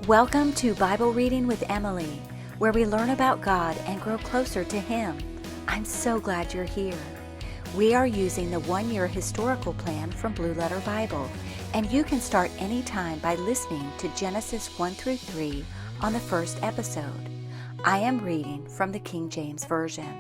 Welcome to Bible Reading with Emily, where we learn about God and grow closer to Him. I'm so glad you're here. We are using the one-year historical plan from Blue Letter Bible, and you can start anytime by listening to Genesis 1 through 3 on the first episode. I am reading from the King James Version.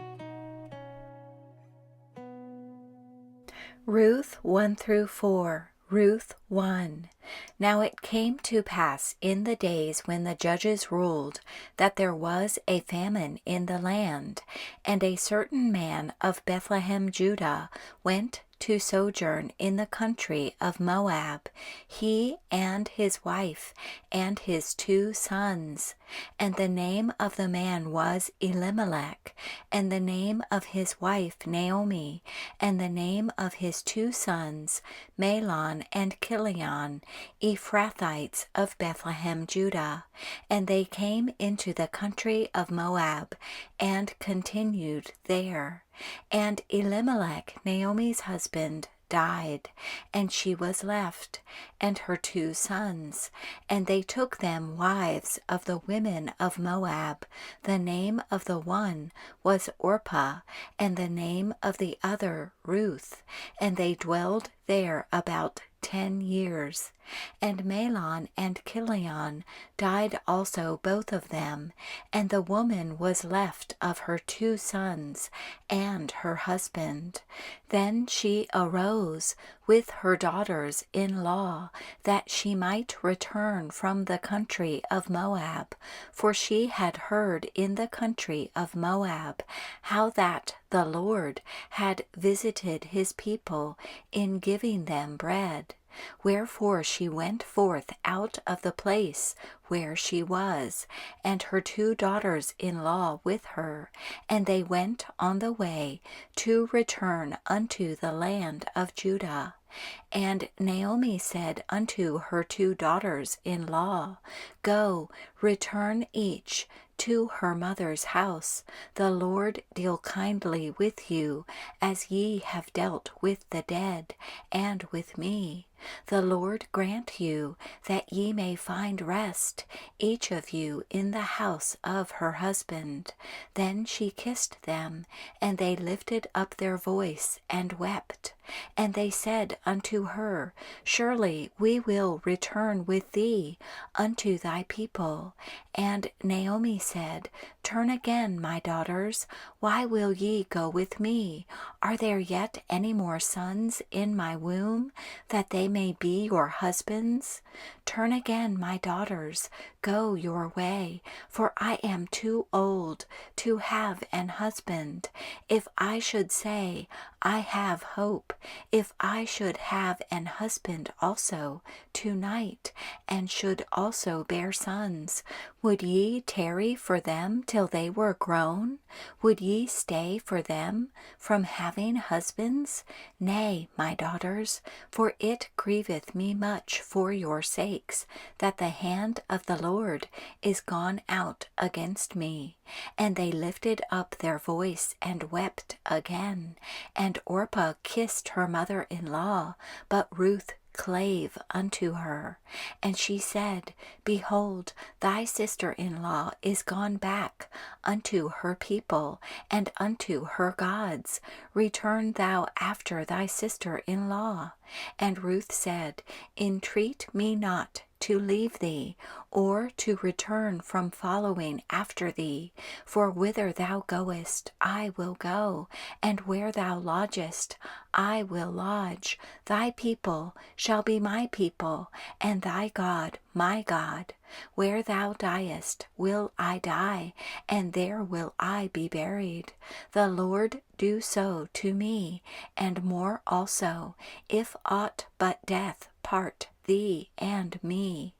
Ruth 1 through 4. Ruth 1. Now it came to pass in the days when the judges ruled that there was a famine in the land, and a certain man of Bethlehem, Judah, went to sojourn in the country of Moab, he and his wife and his 2 sons. And the name of the man was Elimelech, and the name of his wife Naomi, and the name of his 2 sons Mahlon and Chilion, Ephrathites of Bethlehem, Judah. And they came into the country of Moab, and continued there. And Elimelech, Naomi's husband, died, and she was left, and her 2 sons. And they took them wives of the women of Moab. The name of the one was Orpah, and the name of the other Ruth. And they dwelled there about 10 years. And Mahlon and Chilion died also, both of them, and the woman was left of her 2 sons and her husband. Then she arose with her daughters-in-law, that she might return from the country of Moab, for she had heard in the country of Moab how that the Lord had visited his people in giving them bread. Wherefore she went forth out of the place where she was, and her 2 daughters-in-law with her, and they went on the way to return unto the land of Judah. And Naomi said unto her 2 daughters-in-law, Go, return each to her mother's house. The Lord deal kindly with you, as ye have dealt with the dead, and with me. The Lord grant you that ye may find rest, each of you in the house of her husband. Then she kissed them, and they lifted up their voice and wept. And they said unto her, Surely we will return with thee unto thy people. And Naomi said, Turn again, my daughters. Why will ye go with me? Are there yet any more sons in my womb, that they may be your husbands? Turn again, my daughters, go your way, for I am too old to have an husband. If I should say, I have hope, if I should have an husband also tonight, and should also bear sons, would ye tarry for them till they were grown? Would ye stay for them from having husbands? Nay, my daughters, for it grieveth me much for your sakes, that the hand of the Lord is gone out against me. And they lifted up their voice and wept again. And Orpah kissed her mother-in-law, but Ruth clave unto her. And she said, Behold, thy sister-in-law is gone back unto her people and unto her gods. Return thou after thy sister-in-law. And Ruth said, Entreat me not to leave thee, or to return from following after thee. For whither thou goest, I will go, and where thou lodgest, I will lodge. Thy people shall be my people, and thy God my God. Where thou diest will I die, and there will I be buried. The Lord do so to me, and more also, if aught but death part thee and me.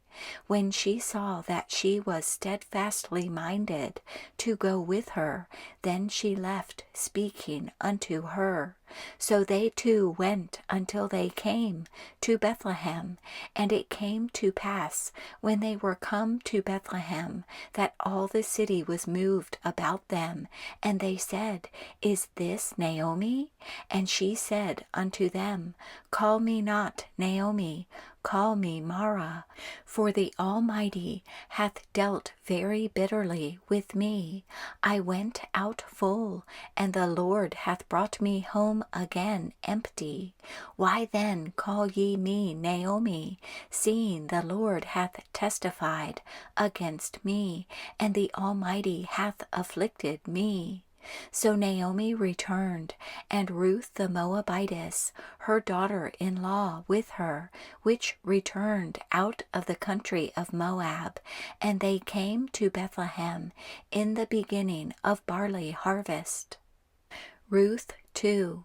When she saw that she was steadfastly minded to go with her, then she left speaking unto her. So they too went until they came to Bethlehem. And it came to pass, when they were come to Bethlehem, that all the city was moved about them. And they said, Is this Naomi? And she said unto them, Call me not Naomi, call me Mara, for the Almighty hath dealt very bitterly with me. I went out full, and the Lord hath brought me home again empty. Why then call ye me Naomi, seeing the Lord hath testified against me, and the Almighty hath afflicted me? So Naomi returned, and Ruth the Moabitess, her daughter-in-law, with her, which returned out of the country of Moab. And they came to Bethlehem in the beginning of barley harvest. Ruth 2.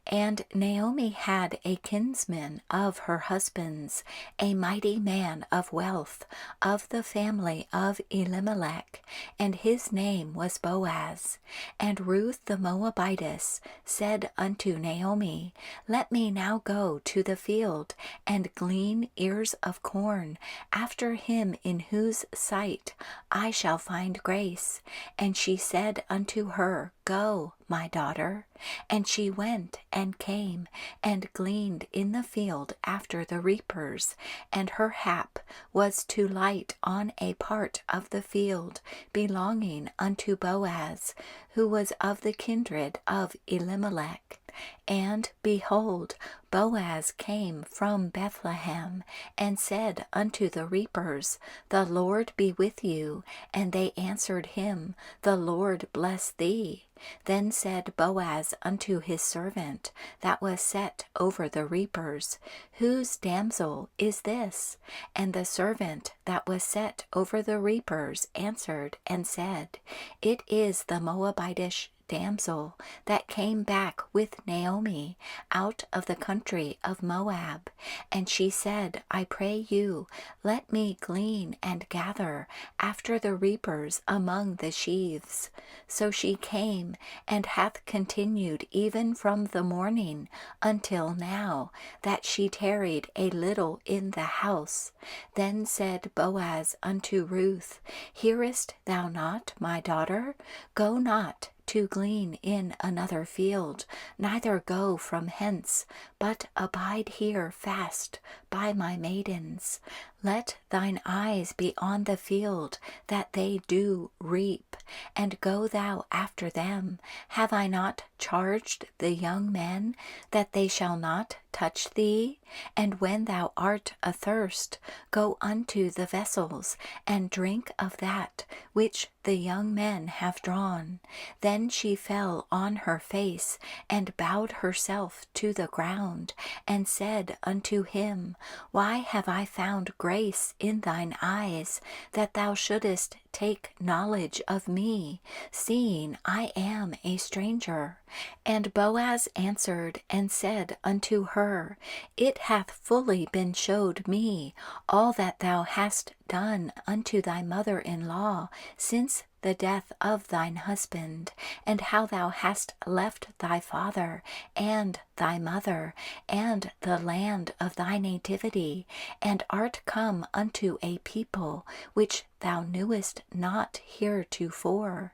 And Naomi had a kinsman of her husband's, a mighty man of wealth, of the family of Elimelech, and his name was Boaz. And Ruth the Moabitess said unto Naomi, Let me now go to the field, and glean ears of corn, after him in whose sight I shall find grace. And she said unto her, Go, my daughter. And she went and came and gleaned in the field after the reapers, and her hap was to light on a part of the field belonging unto Boaz, who was of the kindred of Elimelech. And behold, Boaz came from Bethlehem, and said unto the reapers, The Lord be with you. And they answered him, The Lord bless thee. Then said Boaz unto his servant that was set over the reapers, Whose damsel is this? And the servant that was set over the reapers answered and said, It is the Moabitish damsel that came back with Naomi out of the country of Moab. And she said, I pray you, let me glean and gather after the reapers among the sheaves. So she came, and hath continued even from the morning until now, that she tarried a little in the house. Then said Boaz unto Ruth, Hearest thou not, my daughter? Go not to glean in another field, neither go from hence, but abide here fast by my maidens. Let thine eyes be on the field that they do reap, and go thou after them. Have I not charged the young men that they shall not touch thee? And when thou art athirst, go unto the vessels, and drink of that which the young men have drawn. Then she fell on her face, and bowed herself to the ground, and said unto him, Why have I found grace in thine eyes, that thou shouldest take knowledge of me, seeing I am a stranger? And Boaz answered and said unto her, It hath fully been showed me all that thou hast done unto thy mother-in-law since the death of thine husband, and how thou hast left thy father and thy mother and the land of thy nativity, and art come unto a people which thou knewest not heretofore.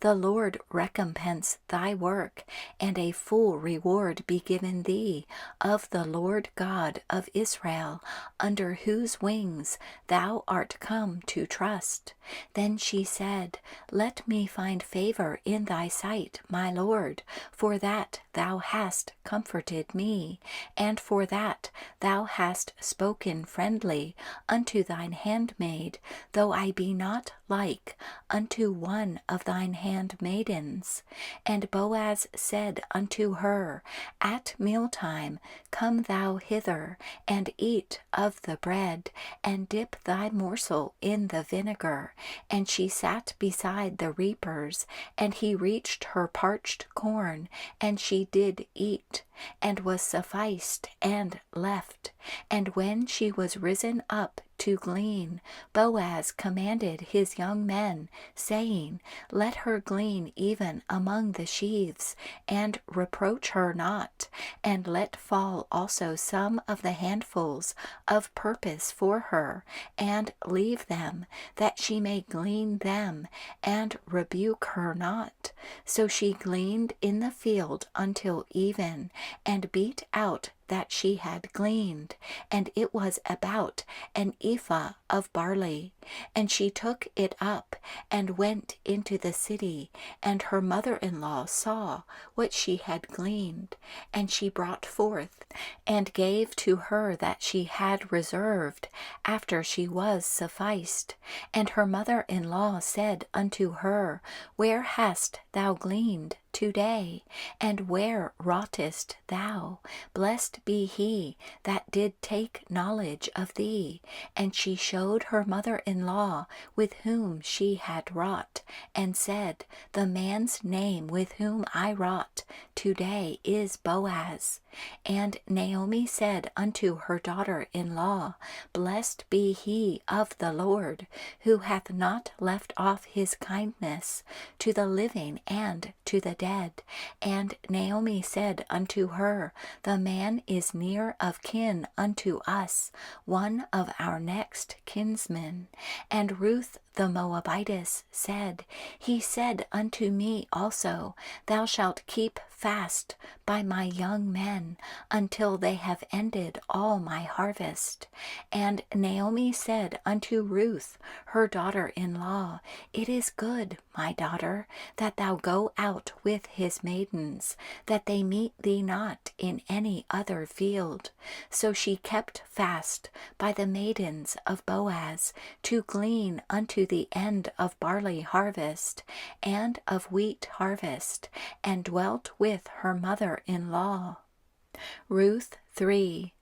The Lord recompense thy work, and a full reward be given thee of the Lord God of Israel, under whose wings thou art come to trust. Then she said, Let me find favor in thy sight, my Lord, for that thou hast comforted me, and for that thou hast spoken friendly unto thine handmaid, though I be not like unto one of thine handmaidens. And Boaz said unto her, At mealtime come thou hither, and eat of the bread, and dip thy morsel in the vinegar. And she sat beside the reapers, and he reached her parched corn, and she did eat. and was sufficed, and left. And when she was risen up to glean, Boaz commanded his young men, saying, Let her glean even among the sheaves, and reproach her not, and let fall also some of the handfuls of purpose for her, and leave them, that she may glean them, and rebuke her not. So she gleaned in the field until even, and beat out that she had gleaned, and it was about an ephah of barley. And she took it up, and went into the city, and her mother-in-law saw what she had gleaned. And she brought forth, and gave to her that she had reserved, after she was sufficed. And her mother-in-law said unto her, Where hast thou gleaned today? And where wroughtest thou? Blessed be he that did take knowledge of thee. And she showed her mother-in-law with whom she had wrought, and said, The man's name with whom I wrought today is Boaz. And Naomi said unto her daughter-in-law, Blessed be he of the Lord, who hath not left off his kindness to the living and to the dead. And Naomi said unto her, The man is near of kin unto us, one of our next kinsmen. And Ruth the Moabitess said, He said unto me also, Thou shalt keep fast by my young men until they have ended all my harvest. And Naomi said unto Ruth her daughter-in-law, It is good, my daughter, that thou go out with his maidens, that they meet thee not in any other field. So she kept fast by the maidens of Boaz to glean unto the end of barley harvest and of wheat harvest, and dwelt with her mother-in-law. Ruth 3.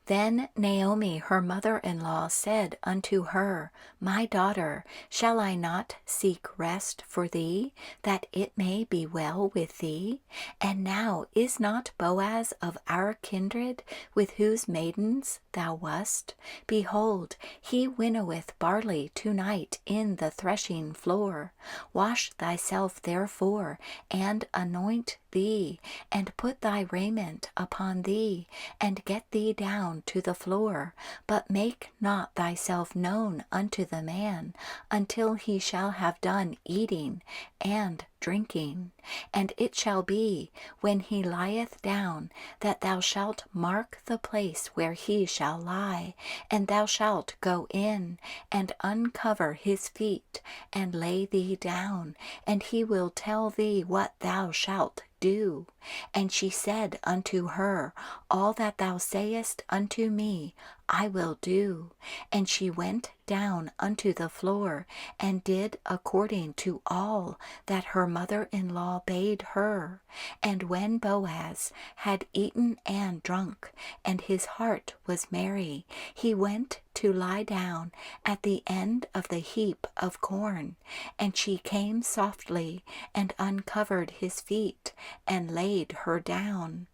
Then Naomi her mother-in-law said unto her, My daughter, shall I not seek rest for thee, that it may be well with thee? And now is not Boaz of our kindred, with whose maidens thou wast? Behold, he winnoweth barley tonight in the threshing floor. Wash thyself therefore, and anoint thee, and put thy raiment upon thee, and get thee down to the floor, but make not thyself known unto the man, until he shall have done eating and drinking. And it shall be, when he lieth down, that thou shalt mark the place where he shall lie, and thou shalt go in, and uncover his feet, and lay thee down, and he will tell thee what thou shalt do. And she said unto her, All that thou sayest unto me, I will do. And she went down unto the floor, and did according to all that her mother-in-law bade her. And when Boaz had eaten and drunk, and his heart was merry, he went to lie down at the end of the heap of corn. And she came softly, and uncovered his feet, and laid her down.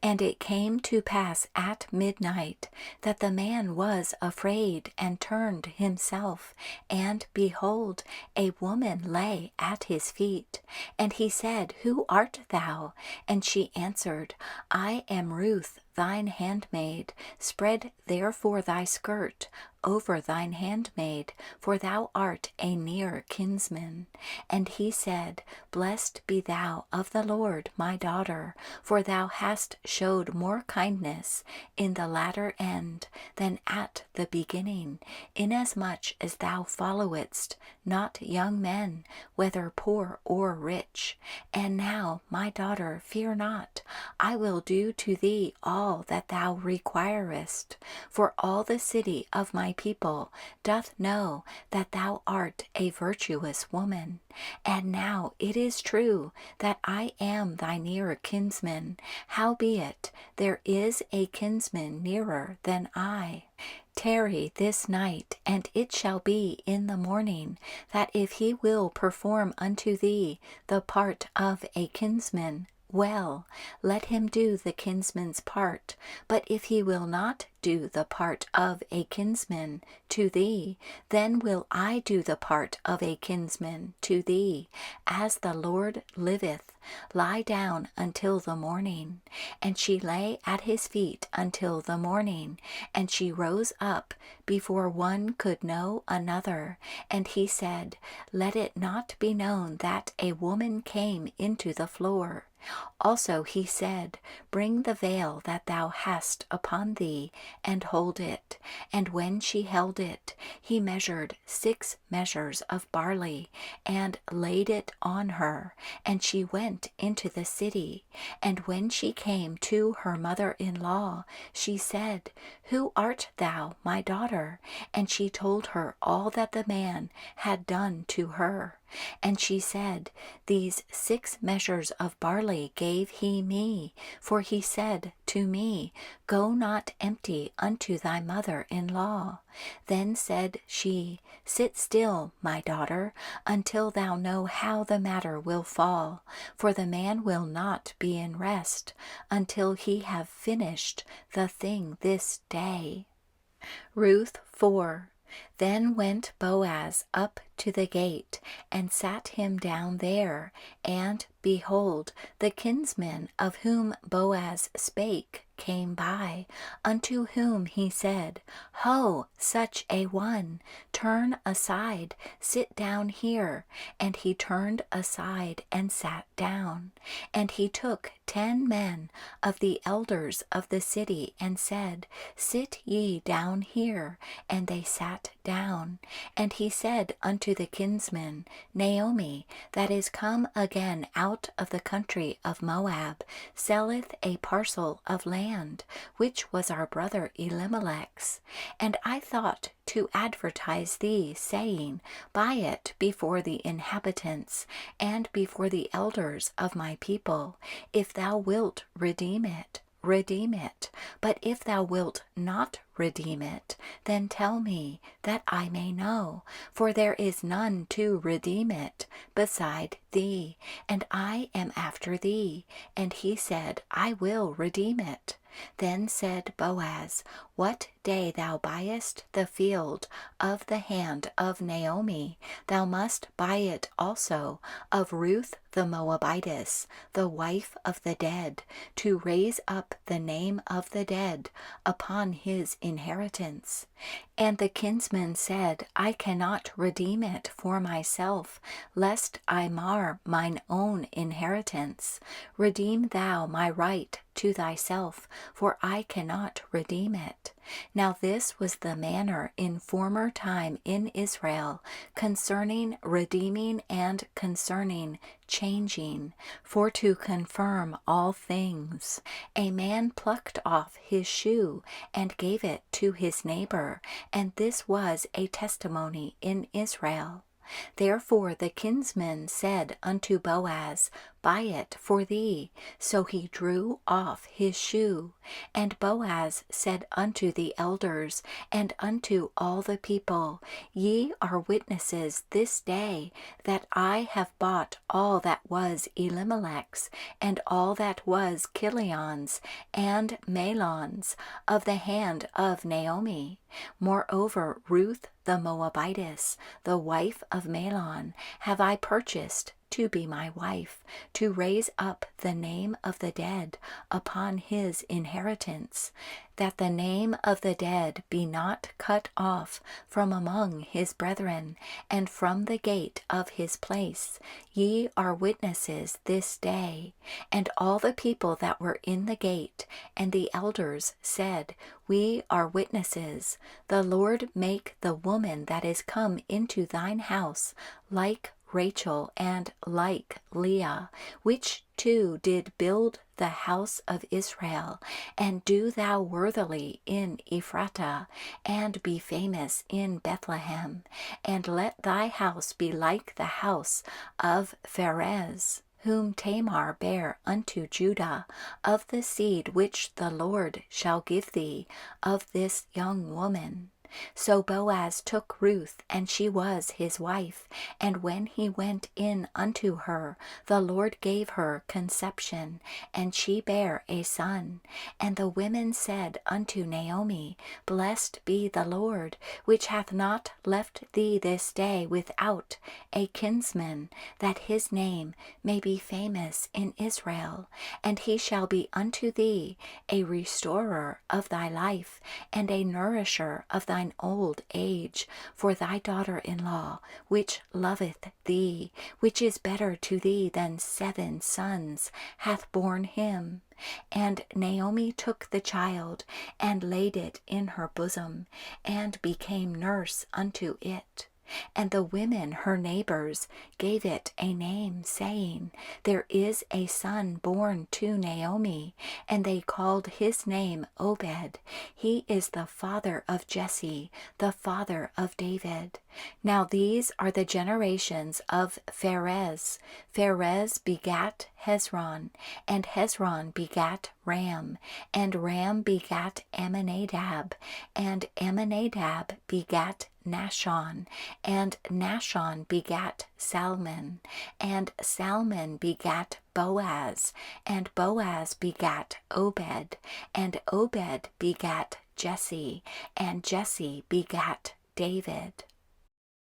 And it came to pass at midnight, that the man was afraid, and turned himself, and behold, a woman lay at his feet. And he said, Who art thou? And she answered, I am Ruth, thine handmaid. Spread therefore thy skirt over thine handmaid, for thou art a near kinsman. And he said, Blessed be thou of the Lord, my daughter, for thou hast showed more kindness in the latter end than at the beginning, inasmuch as thou followedst not young men, whether poor or rich. And now, my daughter, fear not, I will do to thee all that thou requirest. For all the city of my people doth know that thou art a virtuous woman. And now it is true that I am thy near kinsman, howbeit there is a kinsman nearer than I. Tarry this night, and it shall be in the morning, that if he will perform unto thee the part of a kinsman, well, let him do the kinsman's part. But if he will not do the part of a kinsman to thee, then will I do the part of a kinsman to thee. As the Lord liveth, lie down until the morning. And she lay at his feet until the morning. And she rose up before one could know another. And he said, Let it not be known that a woman came into the floor. Also he said, Bring the veil that thou hast upon thee, and hold it. And when she held it, he measured 6 measures of barley, and laid it on her. And she went into the city. And when she came to her mother-in-law, she said, Who art thou, my daughter? And she told her all that the man had done to her. And she said, These 6 measures of barley gave he me, for he said to me, Go not empty unto thy mother-in-law. Then said she, Sit still, my daughter, until thou know how the matter will fall, for the man will not be in rest until he have finished the thing this day. Ruth 4. Then went Boaz up to the gate, and sat him down there. And, behold, the kinsman of whom Boaz spake came by, unto whom he said, Ho, such a one, turn aside, sit down here. And he turned aside and sat down. And he took 10 men of the elders of the city, and said, Sit ye down here. And they sat down. And he said unto the kinsman, Naomi, that is come again out of the country of Moab, selleth a parcel of land, which was our brother Elimelech's. And I thought to advertise thee, saying, Buy it before the inhabitants, and before the elders of my people. If thou wilt redeem it, redeem it. But if thou wilt not redeem it, then tell me, that I may know. For there is none to redeem it beside thee, and I am after thee. And he said, I will redeem it. Then said Boaz, What day thou buyest the field of the hand of Naomi, thou must buy it also of Ruth the Moabitess, the wife of the dead, to raise up the name of the dead upon his inheritance. And the kinsman said, I cannot redeem it for myself, lest I mar mine own inheritance. Redeem thou my right to thyself, for I cannot redeem it. Now this was the manner in former time in Israel concerning redeeming and concerning changing, for to confirm all things. A man plucked off his shoe and gave it to his neighbor, and this was a testimony in Israel. Therefore the kinsman said unto Boaz, Buy it for thee. So he drew off his shoe. And Boaz said unto the elders and unto all the people, Ye are witnesses this day that I have bought all that was Elimelech's, and all that was Kilion's, and Mahlon's, of the hand of Naomi. Moreover, Ruth the Moabitess, the wife of Mahlon, have I purchased to be my wife, to raise up the name of the dead upon his inheritance, that the name of the dead be not cut off from among his brethren, and from the gate of his place. Ye are witnesses this day. And all the people that were in the gate, and the elders said, We are witnesses. The Lord make the woman that is come into thine house like Rachel and like Leah, which two did build the house of Israel, and do thou worthily in Ephratah, and be famous in Bethlehem, and let thy house be like the house of Pharez, whom Tamar bare unto Judah, of the seed which the Lord shall give thee of this young woman. So Boaz took Ruth, and she was his wife. And when he went in unto her, the Lord gave her conception, and she bare a son. And the women said unto Naomi, Blessed be the Lord, which hath not left thee this day without a kinsman, that his name may be famous in Israel. And he shall be unto thee a restorer of thy life, and a nourisher of thine old age, for thy daughter-in-law, which loveth thee, which is better to thee than 7 sons, hath borne him. And Naomi took the child, and laid it in her bosom, and became nurse unto it. And the women, her neighbors, gave it a name, saying, There is a son born to Naomi. And they called his name Obed. He is the father of Jesse, the father of David. Now these are the generations of Pharez. Pharez begat Hezron, and Hezron begat Ram, and Ram begat Amminadab, and Amminadab begat Nahshon, and Nahshon begat Salmon, and Salmon begat Boaz, and Boaz begat Obed, and Obed begat Jesse, and Jesse begat David.